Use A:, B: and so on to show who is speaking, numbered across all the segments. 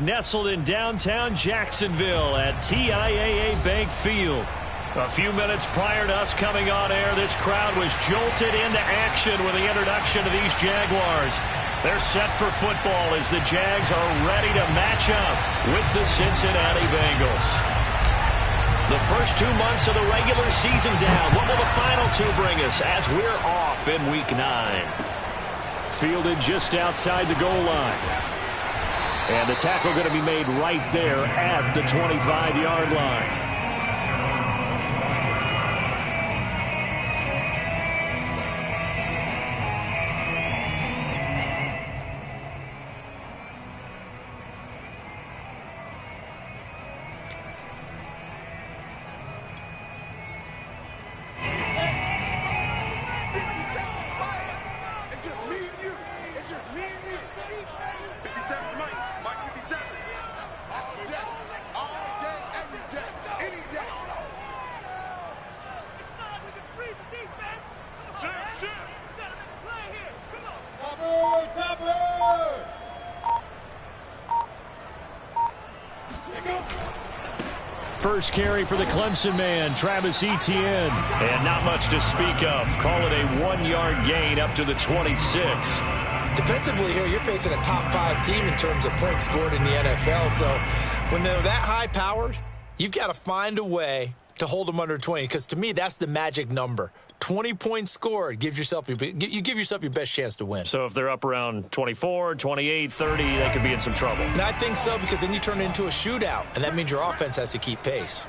A: nestled in downtown Jacksonville at TIAA Bank Field. A few minutes prior to us coming on air, this crowd was jolted into action with the introduction of these Jaguars. They're set for football as the Jags are ready to match up with the Cincinnati Bengals. The first 2 months of the regular season down. What will the final two bring us as we're off in Week 9? Fielded just outside the goal line. And the tackle going to be made right there at the 25-yard line. First carry for the Clemson man, Travis Etienne. And not much to speak of. Call it a 1-yard gain up to the 26.
B: Defensively here, you're facing a top 5 team in terms of points scored in the NFL. So when they're that high-powered, you've got to find a way to hold them under 20. Because to me, that's the magic number. 20 points scored, you give yourself your best chance to win.
A: So if they're up around 24, 28, 30, they could be in some trouble.
B: And I think so, because then you turn it into a shootout, and that means your offense has to keep pace.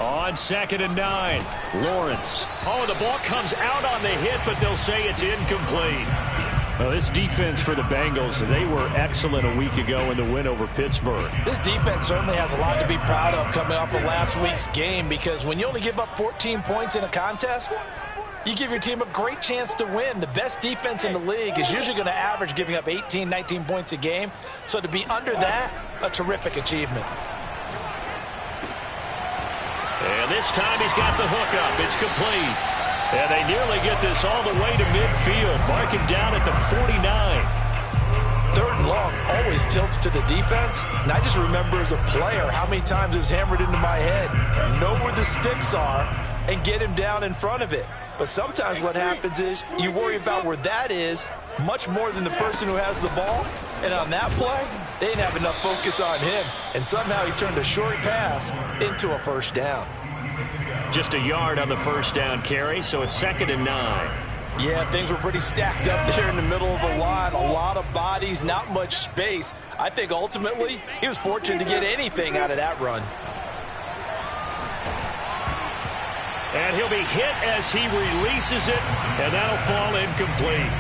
A: On 2nd and 9, Lawrence. Oh, the ball comes out on the hit, but they'll say it's incomplete. Well, this defense for the Bengals, they were excellent a week ago in the win over Pittsburgh.
B: This defense certainly has a lot to be proud of coming off of last week's game, because when you only give up 14 points in a contest, you give your team a great chance to win. The best defense in the league is usually going to average giving up 18, 19 points a game. So to be under that, a terrific achievement.
A: And this time he's got the hook up. It's complete. And they nearly get this all the way to midfield. Mark him down at the 49.
B: 3rd and long always tilts to the defense. And I just remember as a player how many times it was hammered into my head. Know where the sticks are and get him down in front of it. But sometimes what happens is you worry about where that is much more than the person who has the ball. And on that play, they didn't have enough focus on him. And somehow he turned a short pass into a first down.
A: Just a yard on the first down carry, so it's 2nd and 9.
B: Yeah, things were pretty stacked up there in the middle of the line. A lot of bodies, not much space. I think ultimately he was fortunate to get anything out of that run.
A: And he'll be hit as he releases it, and that'll fall incomplete.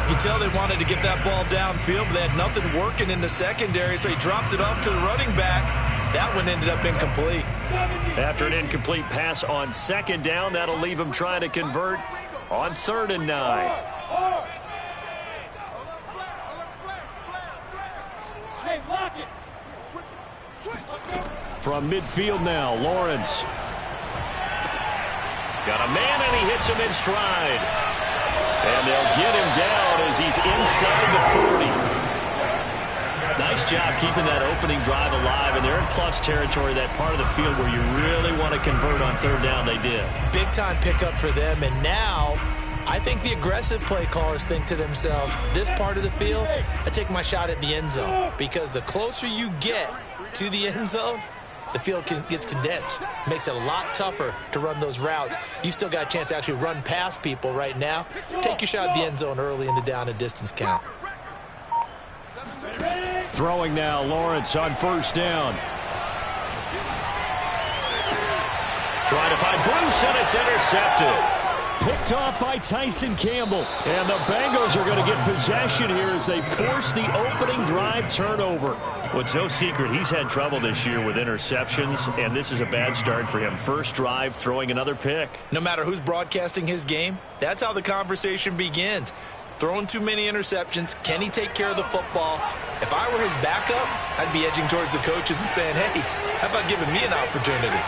B: You can tell they wanted to get that ball downfield, but they had nothing working in the secondary, so he dropped it off to the running back. That one ended up incomplete.
A: After an incomplete pass on 2nd down, that'll leave him trying to convert on 3rd and 9. From midfield now, Lawrence. Got a man, and he hits him in stride. And they'll get him down as he's inside the 40. Nice job keeping that opening drive alive, and they're in plus territory, that part of the field where you really want to convert on 3rd down. They did. Big-time
B: pickup for them, and now I think the aggressive play callers think to themselves, this part of the field, I take my shot at the end zone, because the closer you get to the end zone, the field gets condensed. Makes it a lot tougher to run those routes. You still got a chance to actually run past people right now. Take your shot at the end zone early in the down and distance count.
A: Throwing now, Lawrence on 1st down. Trying to find Bruce, and it's intercepted. Picked off by Tyson Campbell. And the Bengals are going to get possession here as they force the opening drive turnover. Well, it's no secret he's had trouble this year with interceptions, and this is a bad start for him. First drive, throwing another pick.
B: No matter who's broadcasting his game, that's how the conversation begins. Throwing too many interceptions. Can he take care of the football? If I were his backup, I'd be edging towards the coaches and saying, hey, how about giving me an opportunity?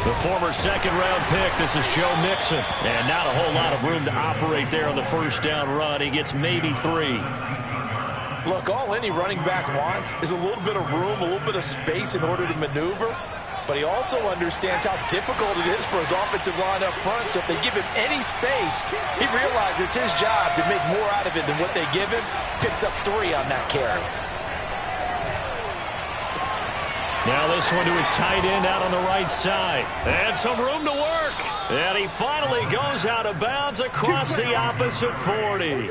A: The former second-round pick, this is Joe Mixon. And not a whole lot of room to operate there on the first down run. He gets maybe 3.
B: Look, all any running back wants is a little bit of room, a little bit of space in order to maneuver. But he also understands how difficult it is for his offensive line up front. So if they give him any space, he realizes his job to make more out of it than what they give him. Picks up 3 on that carry.
A: Now this one to his tight end out on the right side. And some room to work. And he finally goes out of bounds across the opposite 40.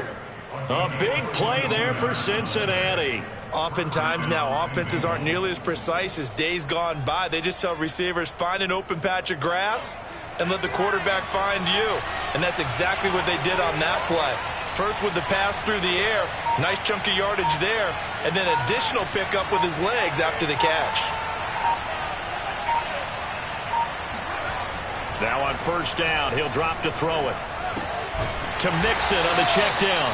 A: A big play there for Cincinnati.
B: Oftentimes now, offenses aren't nearly as precise as days gone by. They just tell receivers, find an open patch of grass and let the quarterback find you. And that's exactly what they did on that play. First with the pass through the air, nice chunk of yardage there, and then additional pickup with his legs after the catch.
A: Now on first down, he'll drop to throw it. To Mixon on the check down.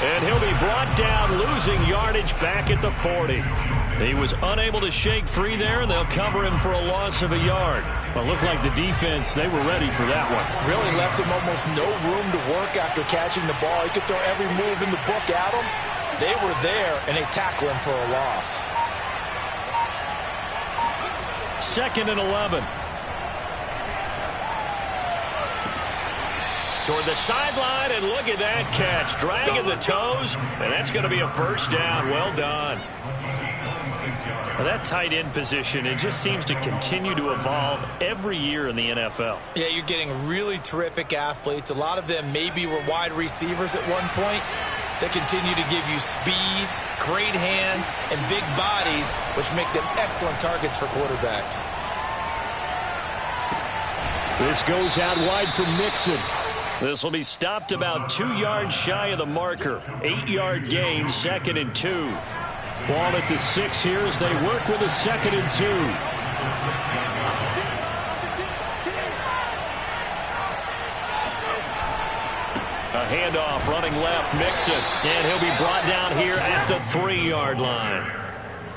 A: And he'll be brought down, losing yardage back at the 40. He was unable to shake free there, and they'll cover him for a loss of a yard. Well, looked like the defense, they were ready for that one.
B: Really left him almost no room to work after catching the ball. He could throw every move in the book at him. They were there, and they tackle him for a loss.
A: 2nd and 11. Toward the sideline, and look at that catch. Dragging the toes, and that's going to be a first down. Well done. Well, that tight end position, it just seems to continue to evolve every year in the NFL.
B: Yeah, you're getting really terrific athletes. A lot of them maybe were wide receivers at one point. They continue to give you speed, great hands, and big bodies, which make them excellent targets for quarterbacks.
A: This goes out wide for Mixon. This will be stopped about 2 yards shy of the marker. 8-yard gain, 2nd and 2. Ball at the 6 here as they work with a 2nd and 2. A handoff running left, Mixon. And he'll be brought down here at the 3-yard line.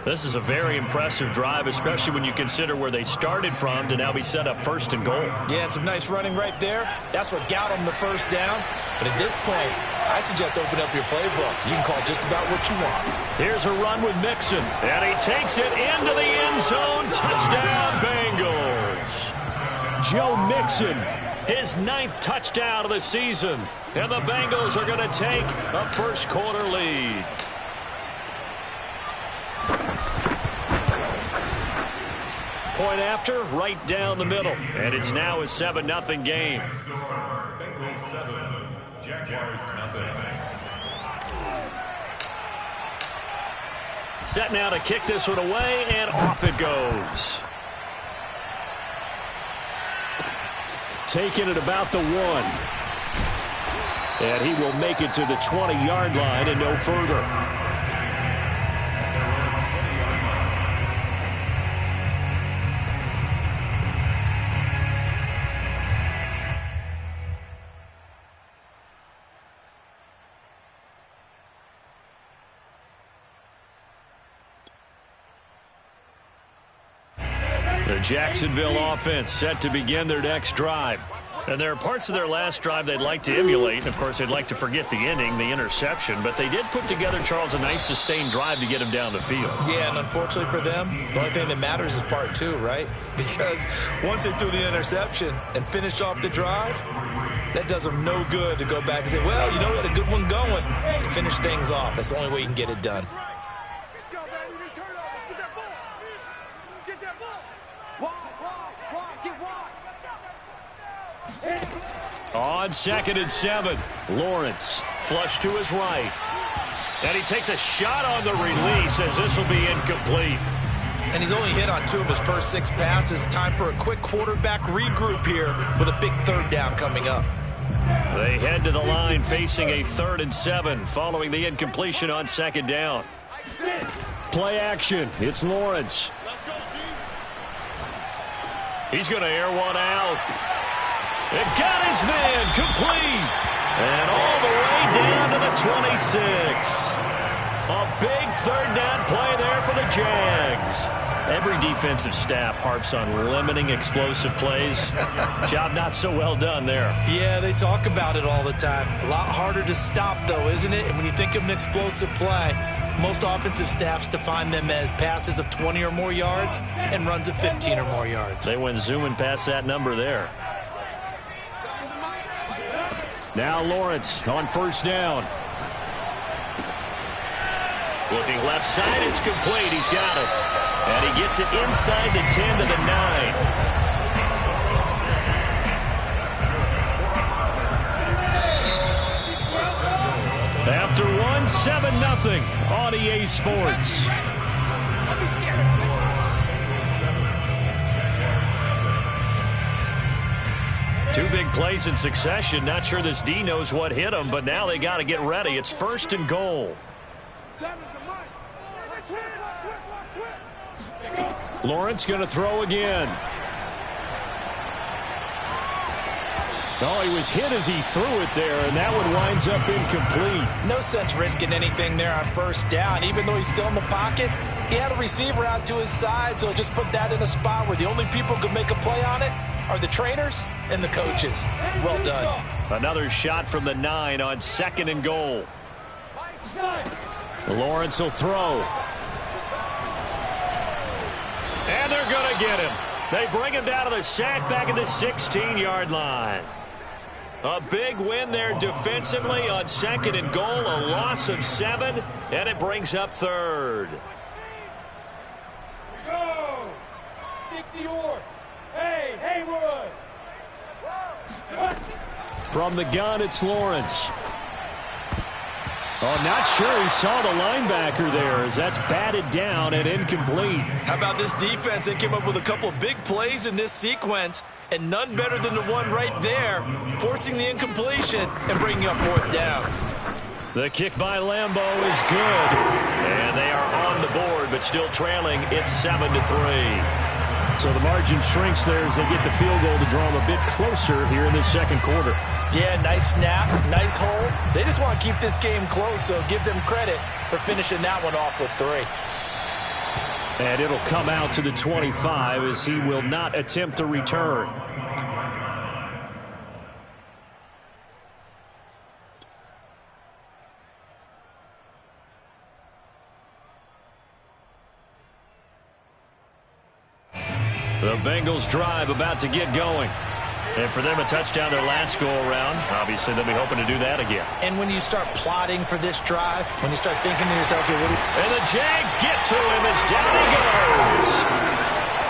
A: This is a very impressive drive, especially when you consider where they started from to now be set up 1st and goal.
B: Yeah, and some nice running right there. That's what got them the first down. But at this point, I suggest open up your playbook. You can call just about what you want.
A: Here's a run with Mixon, and he takes it into the end zone. Touchdown, Bengals. Joe Mixon, his 9th touchdown of the season. And the Bengals are going to take a first-quarter lead. Point after, right down the middle. And it's now a 7-0 game.
C: Bengals 7, Jaguars nothing.
A: Set now to kick this one away, and off it goes. Taking it about the 1. And he will make it to the 20-yard line and no further. The Jacksonville offense set to begin their next drive. And there are parts of their last drive they'd like to emulate. Of course, they'd like to forget the ending, the interception. But they did put together, Charles, a nice sustained drive to get him down the field.
B: Yeah, and unfortunately for them, the only thing that matters is part 2, right? Because once they threw the interception and finished off the drive, that does them no good to go back and say, well, you know, we had a good one going. And finish things off. That's the only way you can get it done.
A: On 2nd and 7, Lawrence flush to his right. And he takes a shot on the release as this will be incomplete.
B: And he's only hit on 2 of his first 6 passes. Time for a quick quarterback regroup here with a big 3rd down coming up.
A: They head to the line facing a 3rd and 7 following the incompletion on 2nd down. Play action. It's Lawrence. He's going to air one out. It got his man complete. And all the way down to the 26. A big 3rd down play there for the Jags. Every defensive staff harps on limiting explosive plays. Job not so well done there.
B: Yeah, they talk about it all the time. A lot harder to stop, though, isn't it? And when you think of an explosive play, most offensive staffs define them as passes of 20 or more yards and runs of 15 or more yards.
A: They went zooming past that number there. Now Lawrence on first down. Looking left side, it's complete. He's got it. And he gets it inside the 10 to the 9. After one, 7-0 on EA Sports. Two big plays in succession. Not sure this D knows what hit him, but now they got to get ready. It's 1st and goal. Lawrence going to throw again. Oh, he was hit as he threw it there, and that one winds up incomplete.
B: No sense risking anything there on first down. Even though he's still in the pocket, he had a receiver out to his side, so just put that in a spot where the only people who can make a play on it are the trainers and the coaches. Well done.
A: Another shot from the 9 on 2nd and goal. Lawrence will throw. And they're going to get him. They bring him down to the sack back at the 16-yard line. A big win there defensively on 2nd and goal. A loss of 7, and it brings up 3rd.
D: Go! 60-yard. Hey, Haywood!
A: From the gun, it's Lawrence. Oh, not sure he saw the linebacker there as that's batted down and incomplete.
B: How about this defense? They came up with a couple of big plays in this sequence, and none better than the one right there, forcing the incompletion and bringing up 4th down.
A: The kick by Lambeau is good, and they are on the board, but still trailing. It's 7-3. So the margin shrinks there as they get the field goal to draw them a bit closer here in the 2nd quarter.
B: Yeah, nice snap, nice hold. They just want to keep this game close, so give them credit for finishing that one off with 3.
A: And it'll come out to the 25 as he will not attempt to return. The Bengals drive about to get going. And for them, a touchdown their last go-around. Obviously, they'll be hoping to do that again.
B: And when you start plotting for this drive, when you start thinking to yourself, okay,
A: and the Jags get to him as down he goes.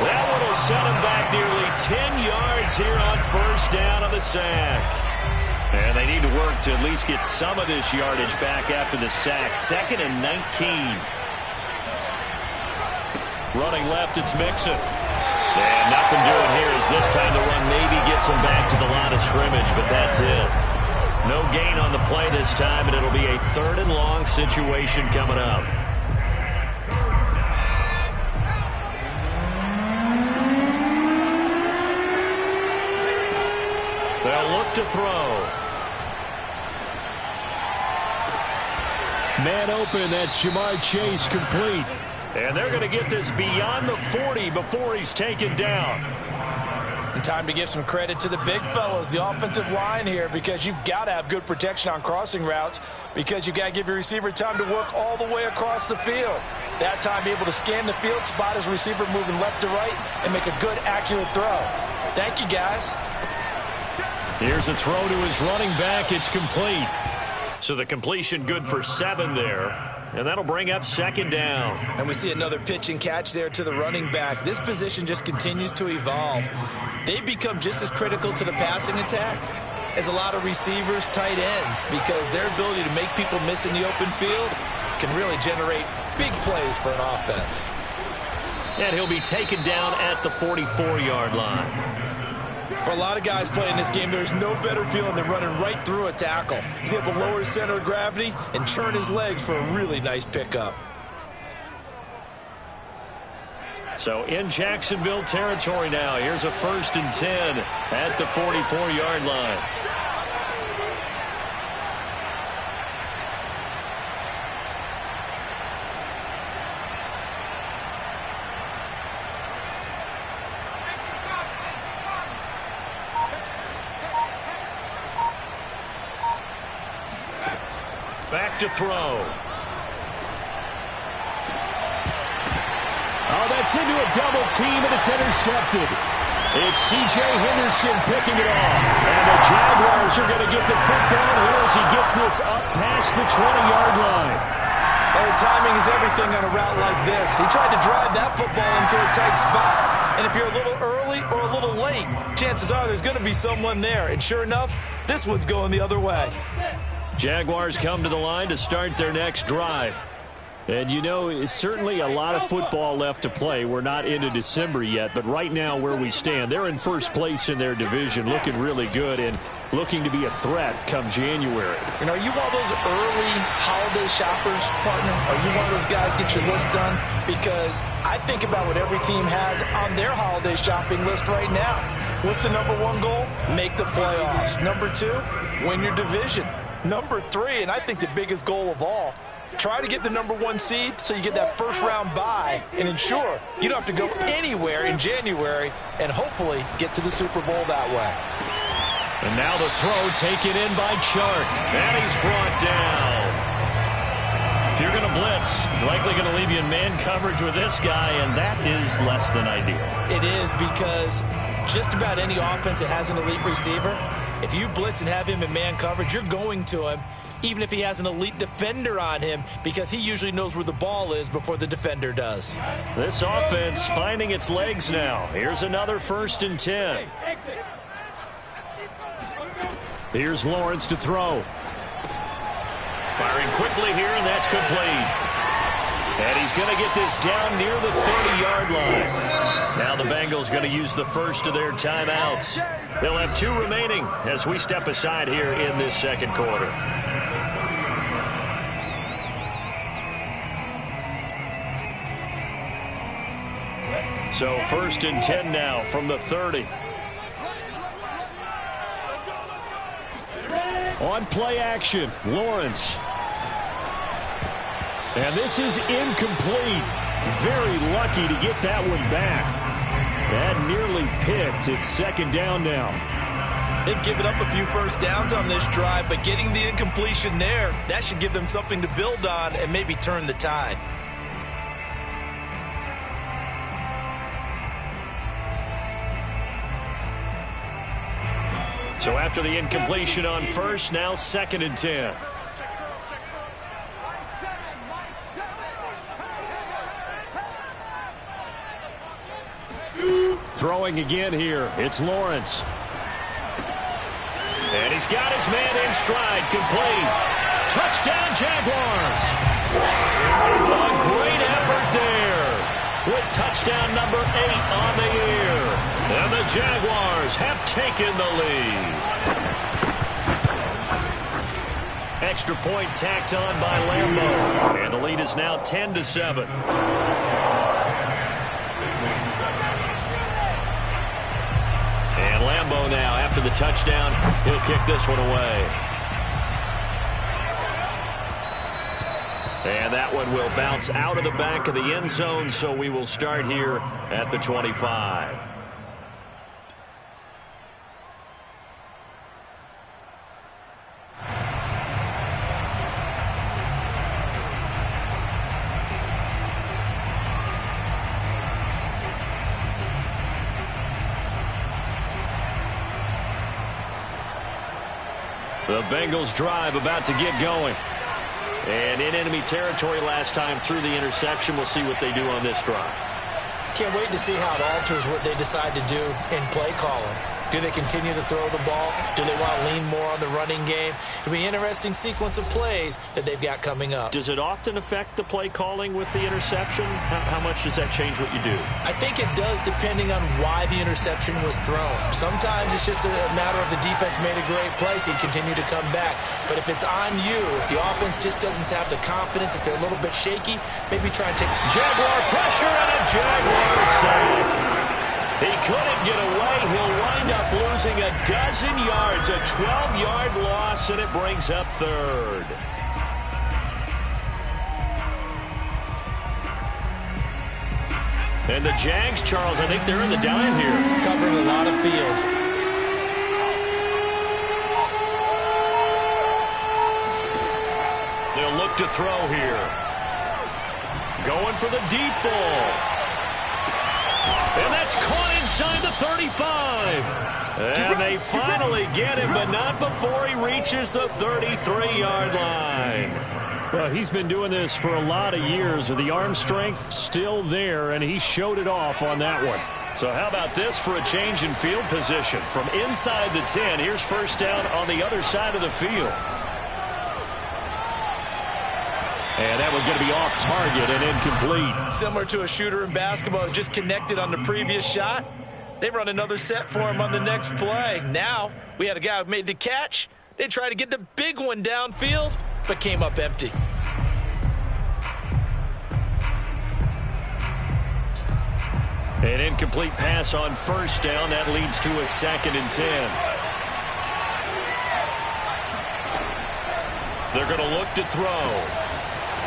A: That one will set him back nearly 10 yards here on first down on the sack. And they need to work to at least get some of this yardage back after the sack. 2nd and 19. Running left, it's Mixon. And nothing doing here as this time the run maybe gets him back to the line of scrimmage, but that's it. No gain on the play this time, and it'll be a 3rd and long situation coming up. They'll look to throw. Man open, that's Jamar Chase complete. And they're going to get this beyond the 40 before he's taken down.
B: And time to give some credit to the big fellas, the offensive line here, because you've got to have good protection on crossing routes, because you've got to give your receiver time to work all the way across the field. That time be able to scan the field, spot his receiver moving left to right, and make a good, accurate throw. Thank you, guys.
A: Here's a throw to his running back. It's complete. So the completion good for 7 there. And that'll bring up 2nd down.
B: And we see another pitch and catch there to the running back. This position just continues to evolve. They become just as critical to the passing attack as a lot of receivers, tight ends, because their ability to make people miss in the open field can really generate big plays for an offense.
A: And he'll be taken down at the 44-yard line.
B: For a lot of guys playing this game, there's no better feeling than running right through a tackle. He's able to lower his center of gravity and churn his legs for a really nice pickup.
A: So in Jacksonville territory now. Here's a 1st and 10 at the 44-yard line. Back to throw.
E: Oh, that's into a double team, and it's intercepted. It's C.J. Henderson picking it off. And the Jaguars are going to get the football here as he gets this up past the 20-yard line.
B: Well, the timing is everything on a route like this. He tried to drive that football into a tight spot. And if you're a little early or a little late, chances are there's going to be someone there. And sure enough, this one's going the other way.
A: Jaguars come to the line to start their next drive.
E: And, you know, it's certainly a lot of football left to play. We're not into December yet, but right now where we stand, they're in first place in their division, looking really good and looking to be a threat come January.
B: You know, are you one of those early holiday shoppers, partner? Are you one of those guys get your list done? Because I think about what every team has on their holiday shopping list right now. What's the number one goal? Make the playoffs. Number two, win your division. Number three, and I think the biggest goal of all, try to get the number one seed so you get that first round bye and ensure you don't have to go anywhere in January and hopefully get to the Super Bowl that way.
A: And now the throw taken in by Chark. And he's brought down. If you're going to blitz, likely going to leave you in man coverage with this guy, and that is less than ideal.
B: It is, because just about any offense that has an elite receiver, if you blitz and have him in man coverage, you're going to him, even if he has an elite defender on him, because he usually knows where the ball is before the defender does.
A: This offense finding its legs now. Here's another 1st and 10.
E: Here's Lawrence to throw.
A: Firing quickly here, and that's complete. And he's going to get this down near the 30-yard line. Now the Bengals going to use the first of their timeouts. They'll have 2 remaining as we step aside here in this second quarter. So 1st and 10 now from the 30.
E: On play action, Lawrence. And this is incomplete. Very lucky to get that one back. That nearly picked. It's 2nd down now.
B: They've given up a few first downs on this drive, but getting the incompletion there, that should give them something to build on and maybe turn the tide.
A: So after the incompletion on first, now 2nd and 10.
E: Throwing again here. It's Lawrence.
A: And he's got his man in stride. Complete. Touchdown, Jaguars. A great effort there with touchdown number 8 on the year. And the Jaguars have taken the lead. Extra point tacked on by Lambeau. And the lead is now 10-7. And Lambeau now, after the touchdown, he'll kick this one away. And that one will bounce out of the back of the end zone, so we will start here at the 25. The Bengals drive about to get going. And in enemy territory last time through the interception. We'll see what they do on this drive.
B: Can't wait to see how it alters what they decide to do in play calling. Do they continue to throw the ball? Do they want to lean more on the running game? It'll be an interesting sequence of plays that they've got coming up.
A: Does it often affect the play calling with the interception? How much does that change what you do?
B: I think it does, depending on why the interception was thrown. Sometimes it's just a matter of the defense made a great play, so you continue to come back. But if it's on you, if the offense just doesn't have the confidence, if they're a little bit shaky, maybe try and take
A: Jaguar pressure and a Jaguar sack. He couldn't get away. He'll wind up losing a dozen yards, a 12-yard loss, and it brings up 3rd. And the Jags, Charles, I think they're in the dime here.
B: Covering a lot of field.
A: look to throw here. Going for the deep ball. And that's caught inside the 35. And they finally get him, but not before he reaches the 33-yard line.
E: Well, he's been doing this for a lot of years. The arm strength still there, and he showed it off on that one.
A: So how about this for a change in field position? From inside the 10, here's first down on the other side of the field. And that one's going to be off target and incomplete.
B: Similar to a shooter in basketball, just connected on the previous shot. They run another set for him on the next play. Now, we had a guy who made the catch. They tried to get the big one downfield, but came up empty.
A: An incomplete pass on first down. That leads to a 2nd and 10. They're going to look to throw.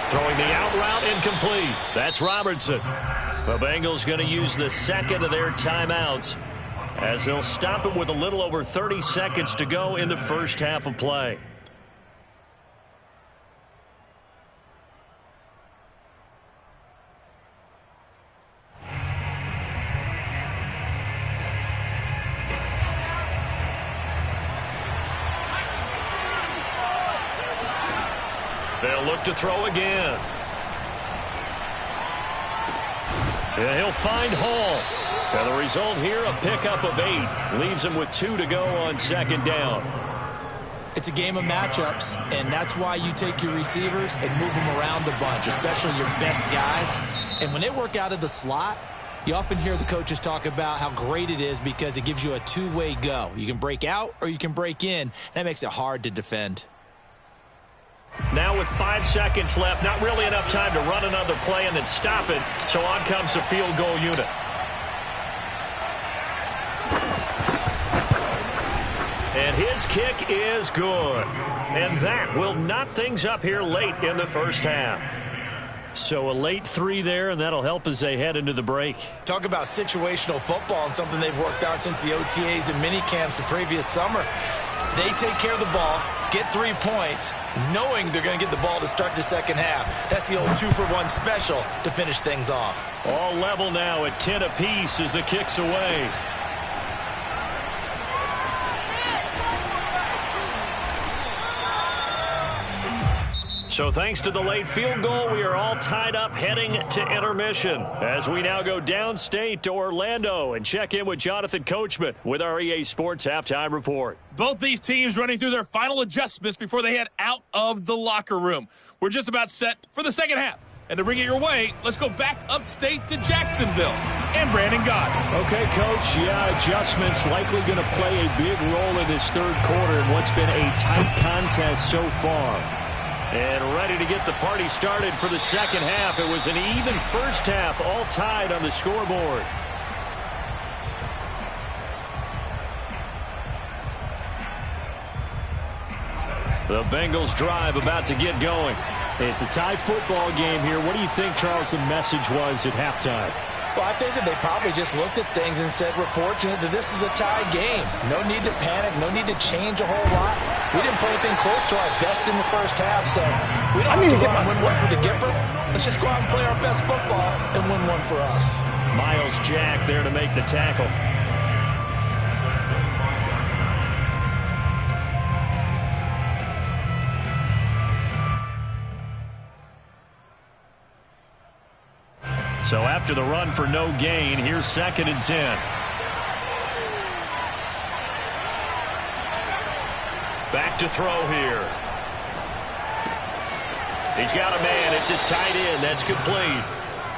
A: Throwing the out route, incomplete. That's Robertson. The Bengals going to use the second of their timeouts as they'll stop it with a little over 30 seconds to go in the first half of play. They'll look to throw again. And he'll find Hall. And the result here, a pickup of 8. Leaves him with 2 to go on second down.
B: It's a game of matchups, and that's why you take your receivers and move them around a bunch, especially your best guys. And when they work out of the slot, you often hear the coaches talk about how great it is because it gives you a two-way go. You can break out or you can break in. That makes it hard to defend.
A: Now with 5 seconds left, not really enough time to run another play and then stop it. So on comes the field goal unit. And his kick is good. And that will knot things up here late in the first half. So a late 3 there, and that'll help as they head into the break.
B: Talk about situational football and something they've worked on since the OTAs and mini camps the previous summer. They take care of the ball, get 3 points, knowing they're going to get the ball to start the second half. That's the old 2-for-1 special to finish things off.
A: All level now at 10 apiece as the kick's away. So thanks to the late field goal, we are all tied up heading to intermission as we now go downstate to Orlando and check in with Jonathan Coachman with our EA Sports Halftime Report.
F: Both these teams running through their final adjustments before they head out of the locker room. We're just about set for the second half. And to bring it your way, let's go back upstate to Jacksonville and Brandon Gott.
E: Okay, Coach. Yeah, adjustments likely going to play a big role in this third quarter in what's been a tight contest so far.
A: And ready to get the party started for the second half. It was an even first half, all tied on the scoreboard. The Bengals drive about to get going.
E: It's a tie football game here. What do you think, Charles, the message was at halftime?
B: Well, I think that they probably just looked at things and said, we're fortunate that this is a tie game. No need to panic. No need to change a whole lot. We didn't play anything close to our best in the first half, so we don't have to go and win one for the Gipper. Let's just go out and play our best football and win one for us.
A: Miles Jack there to make the tackle. So after the run for no gain, here's 2nd and 10. Back to throw here. He's got a man. It's his tight end. That's complete.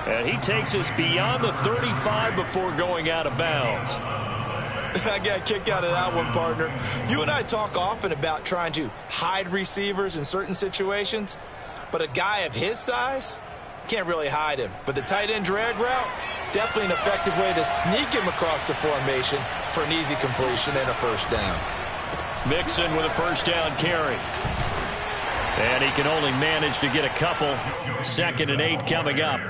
A: And he takes us beyond the 35 before going out of bounds.
B: I got a kick out of that one, partner. You and I talk often about trying to hide receivers in certain situations, but a guy of his size can't really hide him. But the tight end drag route, definitely an effective way to sneak him across the formation for an easy completion and a first down.
A: Mixon with a first down carry. And he can only manage to get a couple. 2nd and 8 coming up.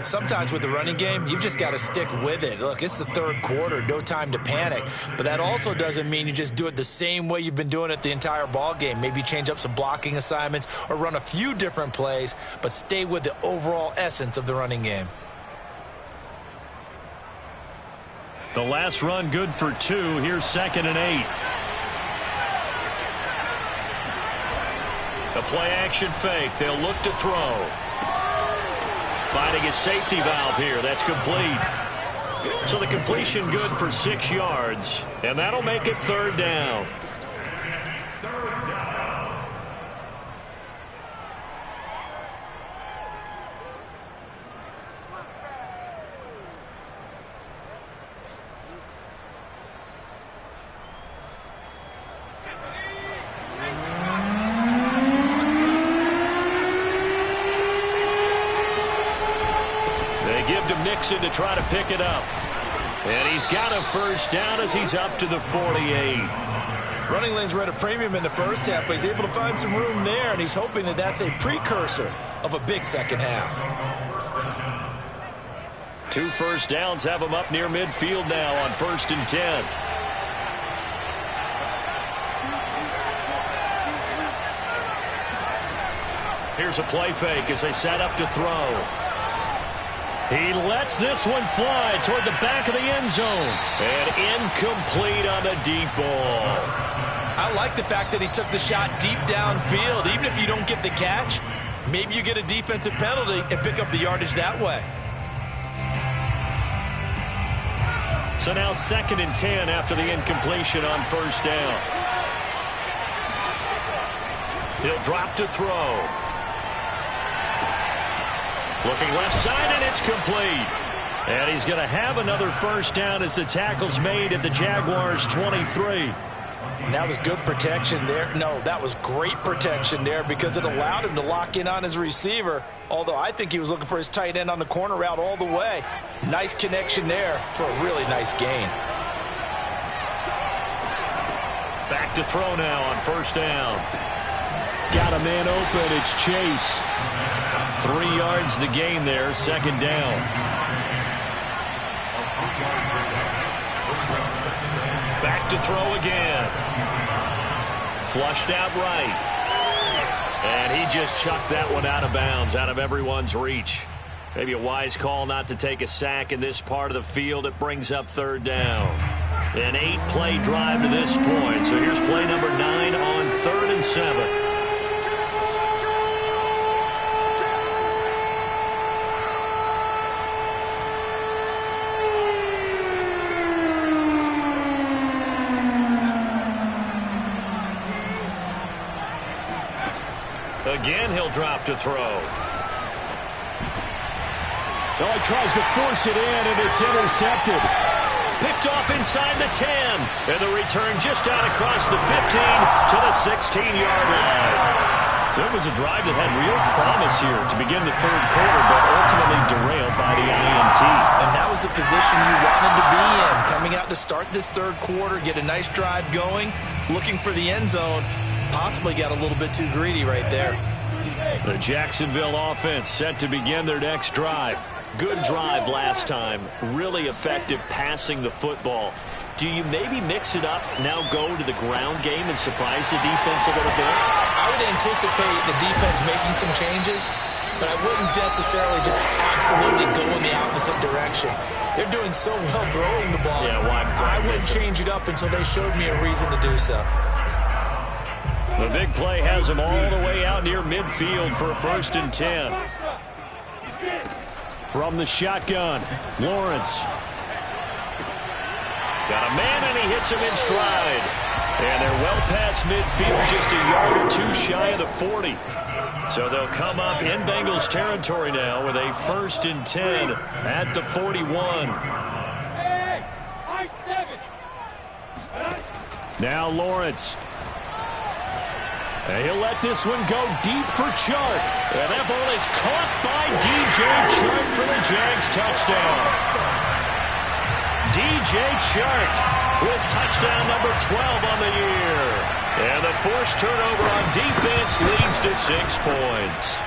B: Sometimes with the running game, you've just got to stick with it. Look, it's the third quarter, no time to panic. But that also doesn't mean you just do it the same way you've been doing it the entire ball game. Maybe change up some blocking assignments or run a few different plays, but stay with the overall essence of the running game.
A: The last run good for 2. Here's 2nd and 8. The play action fake. They'll look to throw. Finding a safety valve here. That's complete. So the completion good for 6 yards. And that'll make it 3rd down. Mixon to try to pick it up. And he's got a 1st down as he's up to the 48.
B: Running lanes were at a premium in the first half, but he's able to find some room there, and he's hoping that that's a precursor of a big second half.
A: 2 first downs have him up near midfield now on 1st and 10. Here's a play fake as they set up to throw. He lets this one fly toward the back of the end zone. And incomplete on the deep ball.
B: I like the fact that he took the shot deep downfield. Even if you don't get the catch, maybe you get a defensive penalty and pick up the yardage that way.
A: So now 2nd and 10 after the incompletion on 1st down. He'll drop to throw. Looking left side, and it's complete. And he's going to have another 1st down as the tackle's made at the Jaguars' 23.
B: And that was good protection there. No, that was great protection there because it allowed him to lock in on his receiver, although I think he was looking for his tight end on the corner route all the way. Nice connection there for a really nice gain.
A: Back to throw now on 1st down. Got a man open. It's Chase. 3 yards the gain there, 2nd down. Back to throw again. Flushed out right. And he just chucked that one out of bounds, out of everyone's reach. Maybe a wise call not to take a sack in this part of the field. It brings up 3rd down. An 8-play drive to this point. So here's play number 9 on 3rd and 7. Again, he'll drop to throw.
E: Oh, he tries to force it in, and it's intercepted.
A: Picked off inside the 10. And the return just out across the 15 to the 16-yard line. So it was a drive that had real promise here to begin the 3rd quarter, but ultimately derailed by the INT.
B: And that was the position you wanted to be in. Coming out to start this 3rd quarter, get a nice drive going, looking for the end zone. Possibly got a little bit too greedy right there.
A: The Jacksonville offense set to begin their next drive. Good drive last time. Really effective passing the football. Do you maybe mix it up, now go to the ground game and surprise the defense a little bit?
B: I would anticipate the defense making some changes, but I wouldn't necessarily just absolutely go in the opposite direction. They're doing so well throwing the ball.
A: Yeah, why
B: I wouldn't change it up until they showed me a reason to do so.
A: The big play has him all the way out near midfield for a 1st and 10. From the shotgun, Lawrence. Got a man, and he hits him in stride. And they're well past midfield, just a yard or 2 shy of the 40. So they'll come up in Bengals territory now with a 1st and 10 at the 41. Now Lawrence. And he'll let this one go deep for Chark. And that ball is caught by DJ Chark for the Jags touchdown. DJ Chark with touchdown number 12 on the year. And the forced turnover on defense leads to 6 points.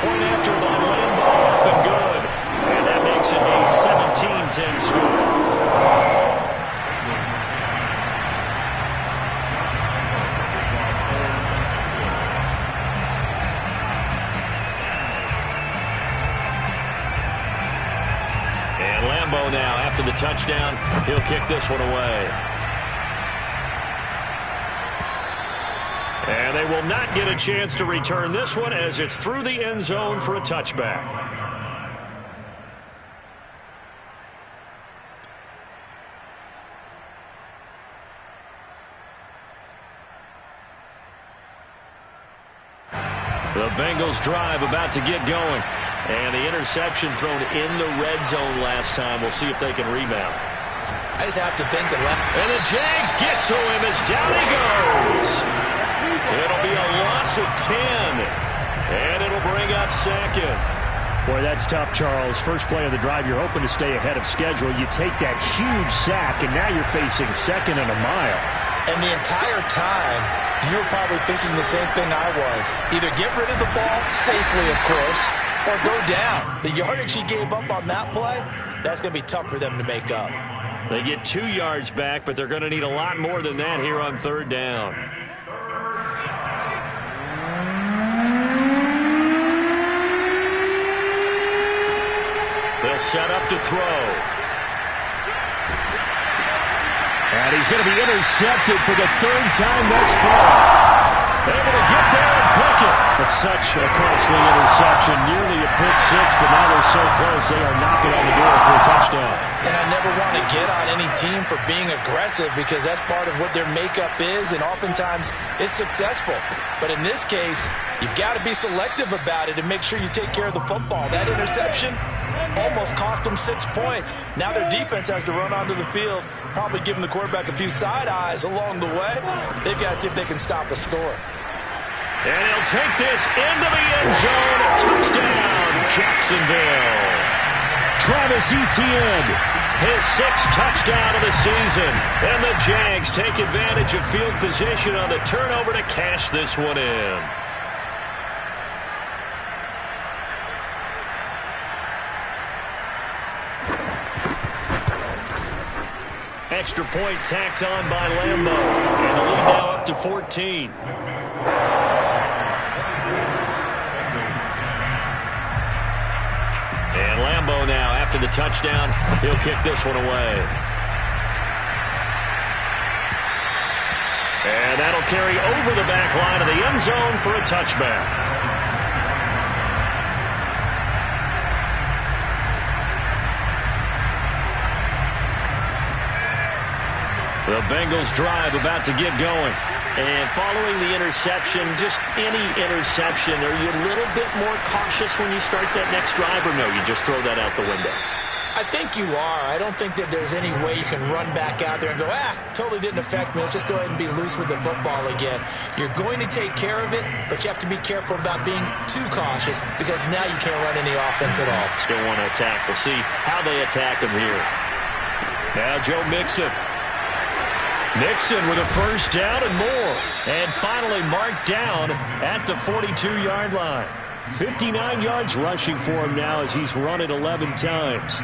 A: Point after by Lambeau, up and good. it a 17-10 score. Now, after the touchdown, he'll kick this one away. And they will not get a chance to return this one as it's through the end zone for a touchback. The Bengals drive about to get going. And the interception thrown in the red zone last time. We'll see if they can rebound.
B: I just have to think the left.
A: And the Jags get to him as down he goes. It'll be a loss of 10. And it'll bring up second.
E: Boy, that's tough, Charles. First play of the drive, you're hoping to stay ahead of schedule. You take that huge sack, and now you're facing second and a mile.
B: And the entire time, you were probably thinking the same thing I was. Either get rid of the ball, safely, of course, or go down. The yardage he gave up on that play, that's going to be tough for them to make up.
A: They get 2 yards back, but they're going to need a lot more than that here on third down. They'll set up to throw.
E: And he's going to be intercepted for the third time thus far.
A: Able to get there and pick it.
E: It's such a costly interception. Nearly a pick six, but now they're so close they are knocking on the door for a touchdown.
B: And I never want to get on any team for being aggressive because that's part of what their makeup is, and oftentimes it's successful. But in this case, you've got to be selective about it and make sure you take care of the football. That interception almost cost them 6 points. Now their defense has to run onto the field, probably giving the quarterback a few side eyes along the way. They've got to see if they can stop the score.
A: And he'll take this into the end zone. Touchdown, Jacksonville.
E: Travis Etienne,
A: his 6th touchdown of the season. And the Jags take advantage of field position on the turnover to cash this one in. Extra point tacked on by Lambeau. And the lead now up to 14. And Lambeau now, after the touchdown, he'll kick this one away. And that'll carry over the back line of the end zone for a touchback. The Bengals drive about to get going. And following the interception, just any interception, are you a little bit more cautious when you start that next drive, or no, you just throw that out the window?
B: I think you are. I don't think that there's any way you can run back out there and go, totally didn't affect me. Let's just go ahead and be loose with the football again. You're going to take care of it, but you have to be careful about being too cautious because now you can't run any offense at all.
A: Still want to attack. We'll see how they attack him here. Now Joe Mixon. Mixon with a first down and more. And finally marked down at the 42-yard line. 59 yards rushing for him now as he's run it 11 times.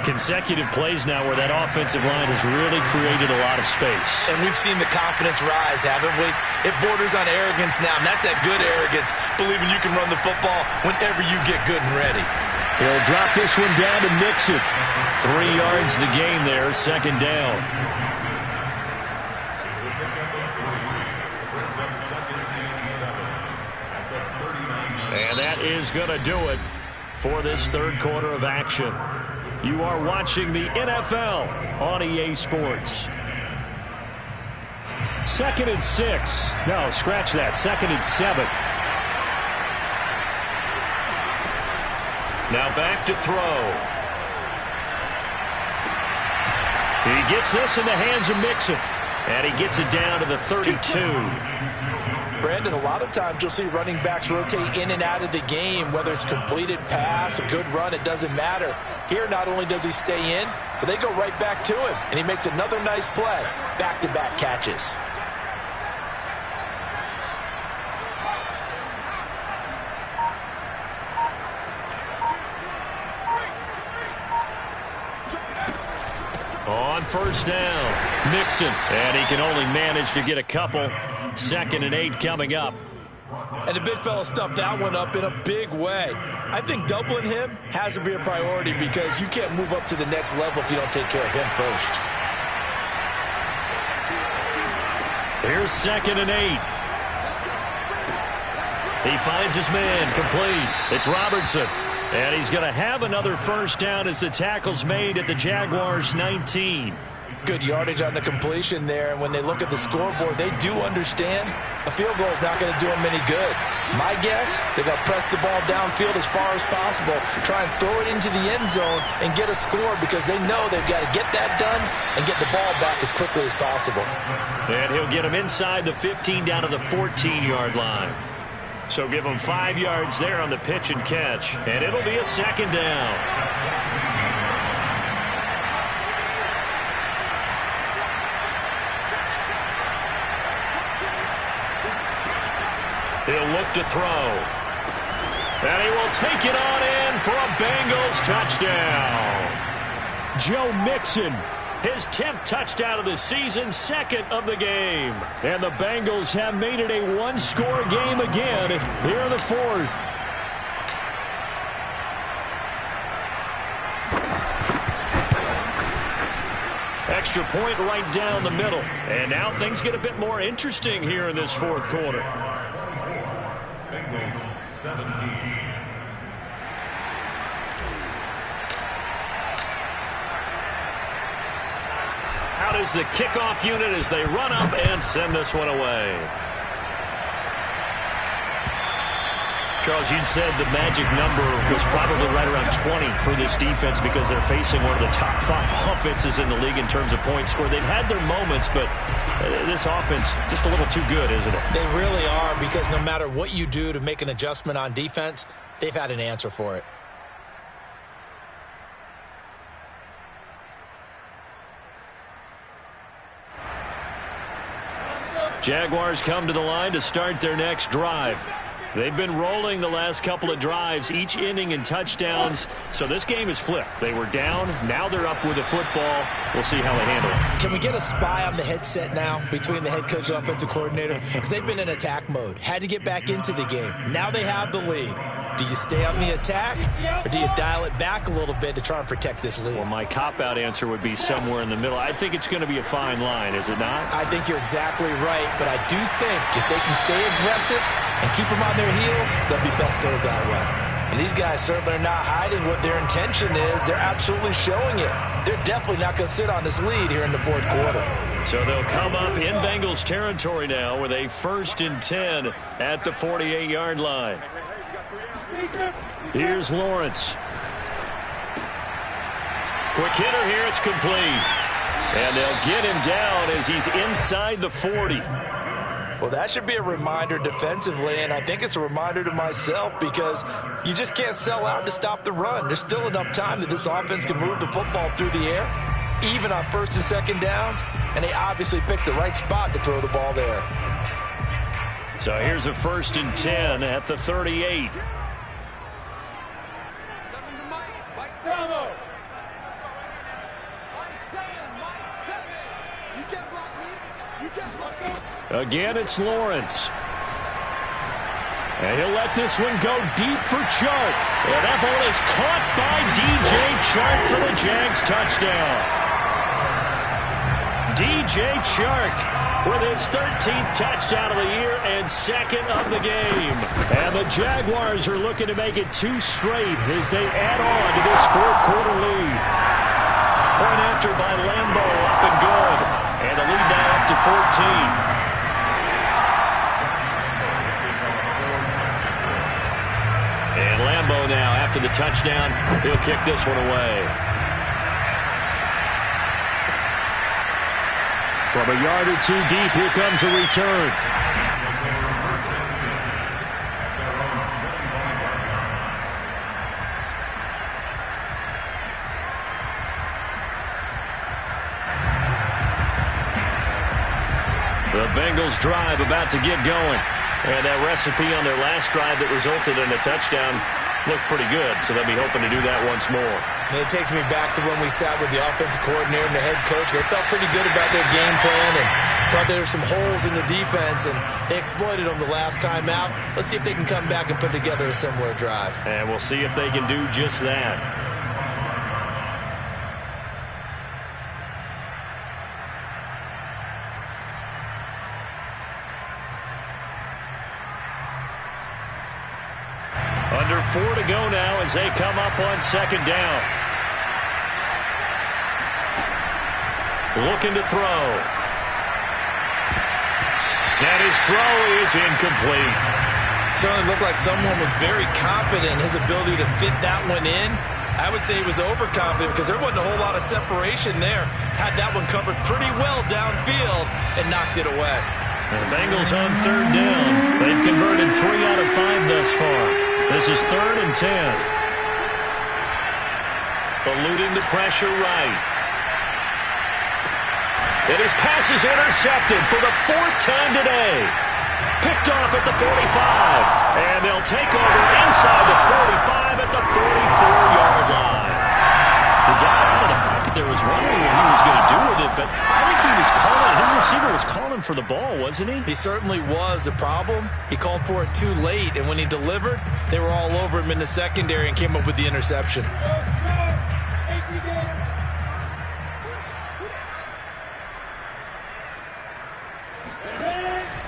A: Consecutive plays now where that offensive line has really created a lot of space.
B: And we've seen the confidence rise, haven't we? It borders on arrogance now, and that's that good arrogance, believing you can run the football whenever you get good and ready.
A: He'll drop this one down to Mixon. 3 yards the gain there, second down. And that is going to do it for this third quarter of action. You are watching the NFL on EA Sports.
E: 2nd and 6. No, scratch that. 2nd and 7.
A: Now back to throw. He gets this in the hands of Mixon. And he gets it down to the 32.
B: Brandon, a lot of times you'll see running backs rotate in and out of the game, whether it's completed pass, a good run, it doesn't matter. Here, not only does he stay in, but they go right back to him, and he makes another nice play. Back-to-back catches.
A: On first down, Mixon. And he can only manage to get a couple. 2nd and 8 coming up.
B: And the big fella stuffed that one up in a big way. I think doubling him has to be a priority because you can't move up to the next level if you don't take care of him first.
A: Here's 2nd and 8. He finds his man complete. It's Robertson. And he's going to have another first down as the tackle's made at the Jaguars' 19.
B: Good yardage on the completion there, and when they look at the scoreboard, they do understand a field goal is not going to do them any good. My guess, they're going to press the ball downfield as far as possible, try and throw it into the end zone and get a score because they know they've got to get that done and get the ball back as quickly as possible.
A: And he'll get him inside the 15 down to the 14-yard line. So give him 5 yards there on the pitch and catch, and it'll be a 2nd down. He'll look to throw. And he will take it on in for a Bengals touchdown. Joe Mixon, his 10th touchdown of the season, 2nd of the game. And the Bengals have made it a one-score game again here in the 4th. Extra point right down the middle. And now things get a bit more interesting here in this 4th quarter.
C: Bengals 17.
A: Out is the kickoff unit as they run up and send this one away. Charles, you'd said the magic number was probably right around 20 for this defense because they're facing one of the top 5 offenses in the league in terms of points scored. They've had their moments, but this offense just a little too good, isn't it?
B: They really are, because no matter what you do to make an adjustment on defense, they've had an answer for it.
A: Jaguars come to the line to start their next drive. They've been rolling the last couple of drives, each inning in touchdowns. So this game is flipped. They were down. Now they're up with the football. We'll see how they handle it.
B: Can we get a spy on the headset now between the head coach and offensive coordinator? Because they've been in attack mode. Had to get back into the game. Now they have the lead. Do you stay on the attack, or do you dial it back a little bit to try and protect this lead?
A: Well, my cop-out answer would be somewhere in the middle. I think it's going to be a fine line, is it not?
B: I think you're exactly right, but I do think if they can stay aggressive and keep them on their heels, they'll be best served that way. And these guys certainly are not hiding what their intention is. They're absolutely showing it. They're definitely not going to sit on this lead here in the 4th quarter.
A: So they'll come up in Bengals territory now with a 1st and 10 at the 48-yard line. Here's Lawrence. Quick hitter here, it's complete. And they'll get him down as he's inside the 40.
B: Well, that should be a reminder defensively, and I think it's a reminder to myself because you just can't sell out to stop the run. There's still enough time that this offense can move the football through the air, even on 1st and 2nd downs, and they obviously picked the right spot to throw the ball there.
A: So here's a 1st and 10 at the 38. Again, it's Lawrence. And he'll let this one go deep for Chark. And that ball is caught by DJ Chark for the Jags touchdown. DJ Chark with his 13th touchdown of the year and 2nd of the game. And the Jaguars are looking to make it 2 straight as they add on to this 4th quarter lead. Point after by Lambo, up and good. And the lead now up to 14. And Lambo now, after the touchdown, he'll kick this one away. From a yard or 2 deep, here comes a return. The Bengals drive about to get going. And that recipe on their last drive that resulted in a touchdown looked pretty good, so they'll be hoping to do that once more.
B: And it takes me back to when we sat with the offensive coordinator and the head coach. They felt pretty good about their game plan and thought there were some holes in the defense, and they exploited them the last time out. Let's see if they can come back and put together a similar drive.
A: And we'll see if they can do just that. Under 4 to go now as they come up on second down. Looking to throw. And his throw is incomplete.
B: Certainly looked like someone was very confident in his ability to fit that one in. I would say he was overconfident because there wasn't a whole lot of separation there. Had that one covered pretty well downfield and knocked it away.
A: And the Bengals on third down. They've converted 3 out of 5 thus far. This is 3rd and 10. Eluding the pressure right. And his pass is intercepted for the 4th time today. Picked off at the 45. And they'll take over inside the 45 at the 44-yard line. The guy out of the pocket there was wondering what he was going to do with it, but I think he was calling. His receiver was calling for the ball, wasn't he?
B: He certainly was. The problem, he called for it too late, and when he delivered, they were all over him in the secondary and came up with the interception.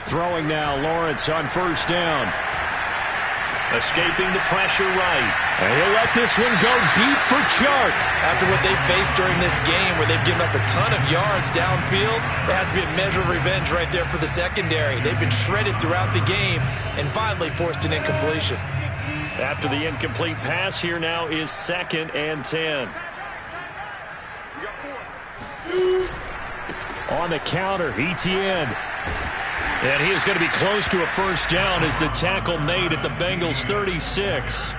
A: Throwing now, Lawrence on first down. Escaping the pressure right. And he'll let this one go deep for Chark.
B: After what they've faced during this game where they've given up a ton of yards downfield, there has to be a measure of revenge right there for the secondary. They've been shredded throughout the game and finally forced an incompletion.
A: After the incomplete pass, here now is 2nd and 10. On the counter, Etienne. And he is going to be close to a first down as the tackle made at the Bengals 36.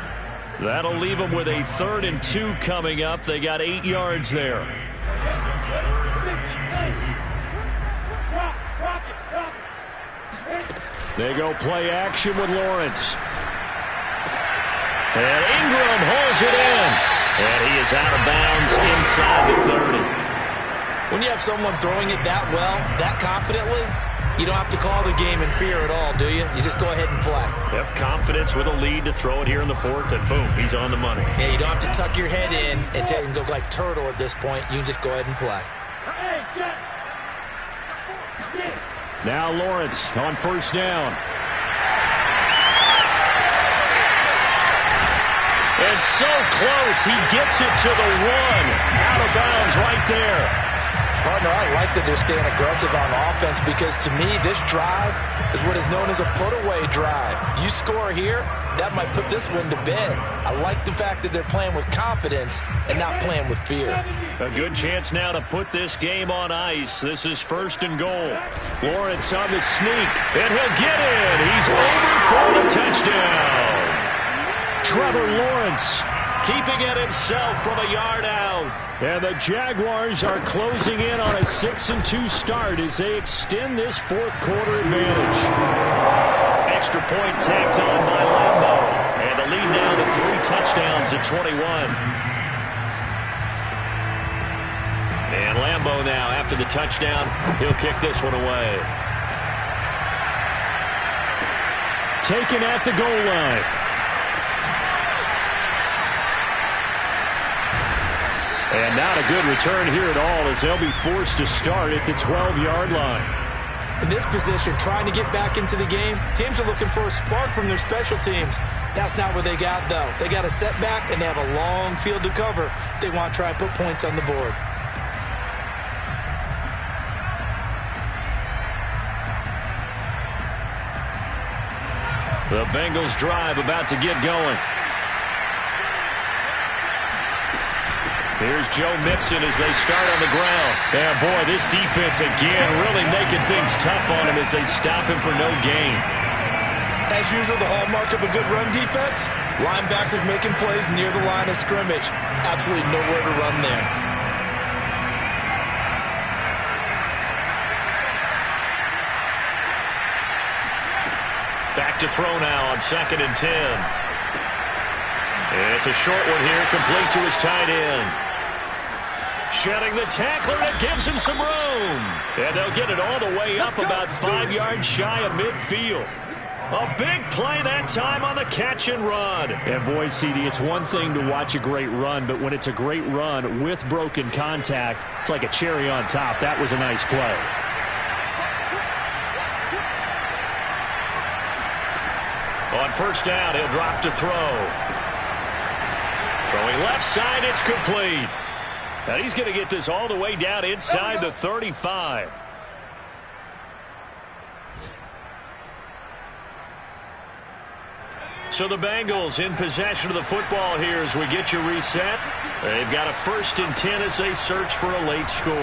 A: That'll leave them with a 3rd and 2 coming up. They got 8 yards there. They go play action with Lawrence. And Ingram holds it in. And he is out of bounds inside the 30.
B: When you have someone throwing it that well, that confidently, you don't have to call the game in fear at all, do you? You just go ahead and play.
A: Yep, confidence with a lead to throw it here in the 4th, and boom, he's on the money.
B: Yeah, you don't have to tuck your head in and go like turtle at this point. You can just go ahead and play.
A: Now Lawrence on first down. And so close, he gets it to the 1. Out of bounds right there.
B: Partner, I like that they're staying aggressive on offense because, to me, this drive is what is known as a put-away drive. You score here, that might put this one to bed. I like the fact that they're playing with confidence and not playing with fear.
A: A good chance now to put this game on ice. This is 1st and goal. Lawrence on the sneak, and he'll get it. He's over for the touchdown. Trevor Lawrence keeping it himself from a yard out. And the Jaguars are closing in on a 6-2 start as they extend this 4th quarter advantage. Extra point tacked on by Lambo. And the lead now to 3 touchdowns at 21. And Lambo now, after the touchdown, he'll kick this one away. Taken at the goal line. And not a good return here at all as they'll be forced to start at the 12-yard line.
B: In this position, trying to get back into the game, teams are looking for a spark from their special teams. That's not what they got, though. They got a setback, and they have a long field to cover if they want to try and put points on the board.
A: The Bengals drive about to get going. Here's Joe Mixon as they start on the ground. And boy, this defense again really making things tough on him as they stop him for no gain.
B: As usual, the hallmark of a good run defense, linebackers making plays near the line of scrimmage. Absolutely nowhere to run there.
A: Back to throw now on 2nd and 10. It's a short one here, complete to his tight end. Shedding the tackler, that gives him some room. And they'll get it all the way up about 5 yards shy of midfield. A big play that time on the catch and run.
E: And boy, CD, it's one thing to watch a great run, but when it's a great run with broken contact, it's like a cherry on top. That was a nice play.
A: On first down, he'll drop to throw. Throwing left side, it's complete. And he's going to get this all the way down inside the 35. So the Bengals in possession of the football here as we get you reset. They've got a 1st and 10 as they search for a late score.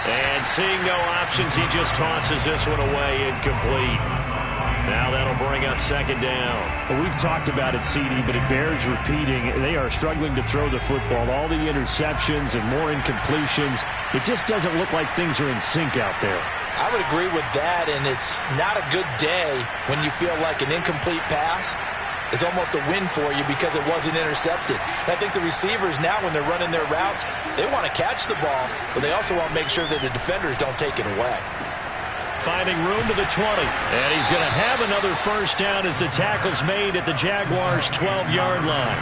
A: And seeing no options, he just tosses this one away, incomplete. Now that'll bring up 2nd down.
E: Well, we've talked about it, CD, but it bears repeating. They are struggling to throw the football. All the interceptions and more incompletions. It just doesn't look like things are in sync out there.
B: I would agree with that, and it's not a good day when you feel like an incomplete pass is almost a win for you because it wasn't intercepted. And I think the receivers now, when they're running their routes, they want to catch the ball, but they also want to make sure that the defenders don't take it away.
A: Finding room to the 20. And he's going to have another 1st down as the tackle's made at the Jaguars' 12-yard line.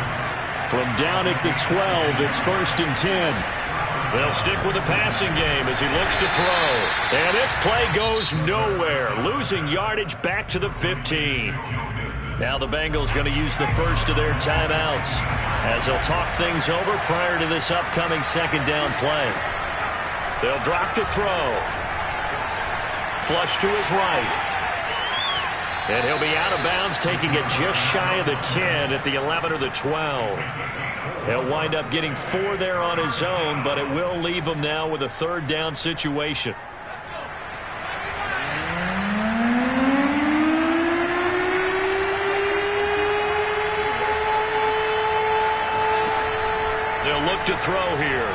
A: From down at the 12, it's 1st and 10. They'll stick with the passing game as he looks to throw. And this play goes nowhere, losing yardage back to the 15. Now the Bengals going to use the first of their timeouts as they'll talk things over prior to this upcoming 2nd down play. They'll drop to throw. Flush to his right. And he'll be out of bounds, taking it just shy of the 10 at the 11 or the 12. He'll wind up getting 4 there on his own, but it will leave him now with a 3rd down situation. They'll look to throw here.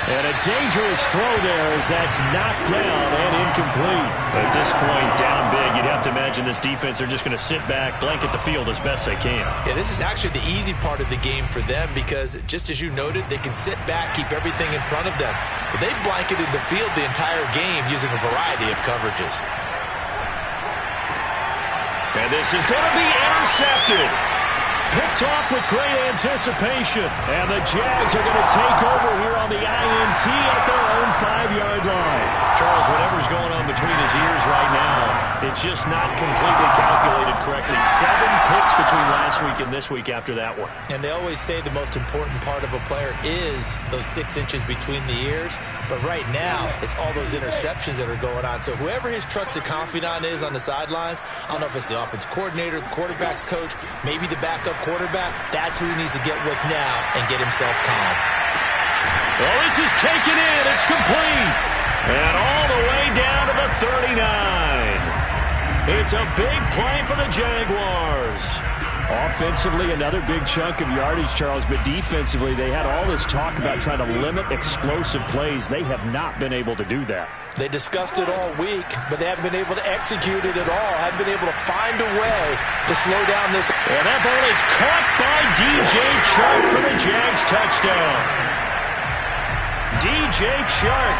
A: And a dangerous throw there as that's knocked down and incomplete. At this point, down big, you'd have to imagine this defense are just going to sit back, blanket the field as best they can.
B: Yeah, this is actually the easy part of the game for them because, just as you noted, they can sit back, keep everything in front of them. But they've blanketed the field the entire game using a variety of coverages.
A: And this is going to be intercepted. Picked off with great anticipation. And the Jags are going to take over here on the INT at their own 5-yard line. Charles, whatever's going on between his ears right now, it's just not completely calculated correctly. 7 picks between last week and this week after that one.
B: And they always say the most important part of a player is those 6 inches between the ears. But right now, it's all those interceptions that are going on. So whoever his trusted confidant is on the sidelines, I don't know if it's the offense coordinator, the quarterback's coach, maybe the backup quarterback, that's who he needs to get with now and get himself calm.
A: Well, this is taken in. It's complete. And all the way down to the 39. It's a big play for the Jaguars.
E: Offensively, another big chunk of yardage, Charles, but defensively, they had all this talk about trying to limit explosive plays. They have not been able to do that.
B: They discussed it all week, but they haven't been able to execute it at all. Haven't been able to find a way to slow down this.
A: And that ball is caught by DJ Chark for the Jags touchdown. DJ Chark,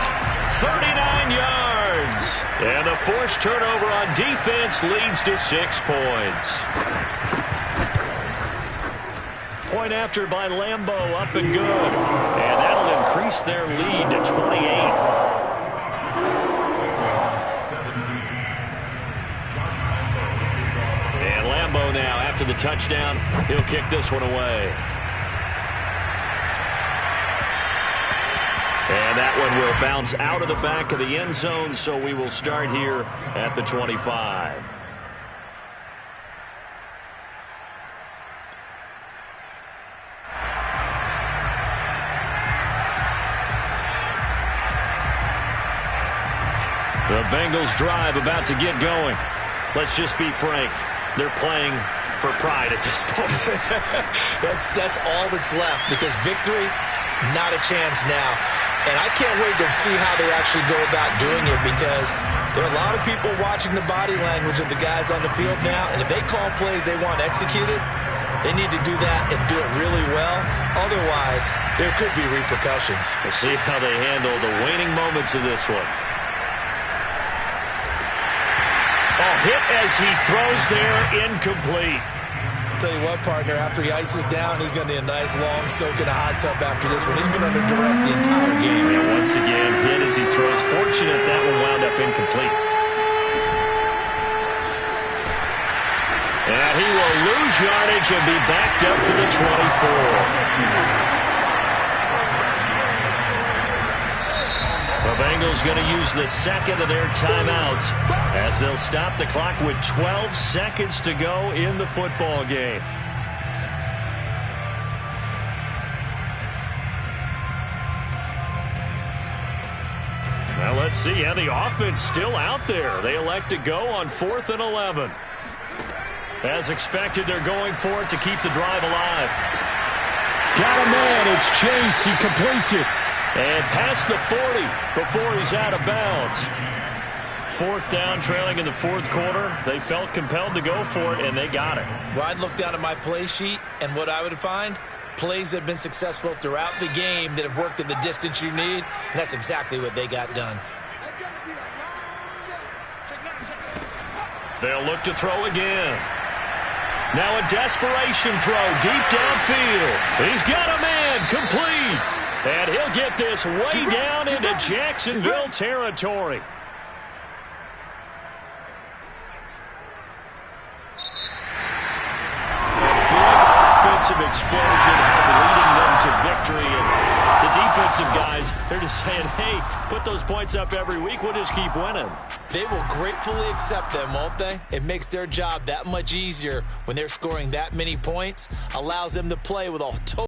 A: 39 yards. And the forced turnover on defense leads to 6 points. Point after by Lambo, up and good. And that'll increase their lead to 28. And Lambo now, after the touchdown, he'll kick this one away. And that one will bounce out of the back of the end zone, so we will start here at the 25. The Bengals drive about to get going. Let's just be frank. They're playing for pride at this point.
B: That's all that's left because victory, not a chance now. And I can't wait to see how they actually go about doing it because There are a lot of people watching the body language of the guys on the field now, and if they call plays they want executed, they need to do that and do it really well. Otherwise, there could be repercussions.
A: We'll see how they handle the waning moments of this one. Hit as he throws there, incomplete.
B: Tell you what, partner, after he ices down, he's going to need a nice long soak in a hot tub after this one. He's been under duress the entire game.
A: And once again, hit as he throws. Fortunate that one wound up incomplete. And he will lose yardage and be backed up to the 24. The Bengals going to use the second of their timeouts as they'll stop the clock with 12 seconds to go in the football game. Now let's see. And the offense still out there. They elect to go on 4th and 11. As expected, they're going for it to keep the drive alive.
E: Got a man. It's Chase. He completes it.
A: And past the 40 before he's out of bounds. 4th down, trailing in the 4th quarter. They felt compelled to go for it, and they got it.
B: Well, I'd look down at my play sheet, and what I would find, plays that have been successful throughout the game that have worked at the distance you need, and that's exactly what they got done.
A: They'll look to throw again. Now a desperation throw deep downfield. He's got a man, complete. And he'll get this way down into Jacksonville territory. Offensive explosion helped leading them to victory. And the defensive guys, they're just saying, hey, put those points up every week. We'll just keep winning.
B: They will gratefully accept them, won't they? It makes their job that much easier when they're scoring that many points. Allows them to play with a total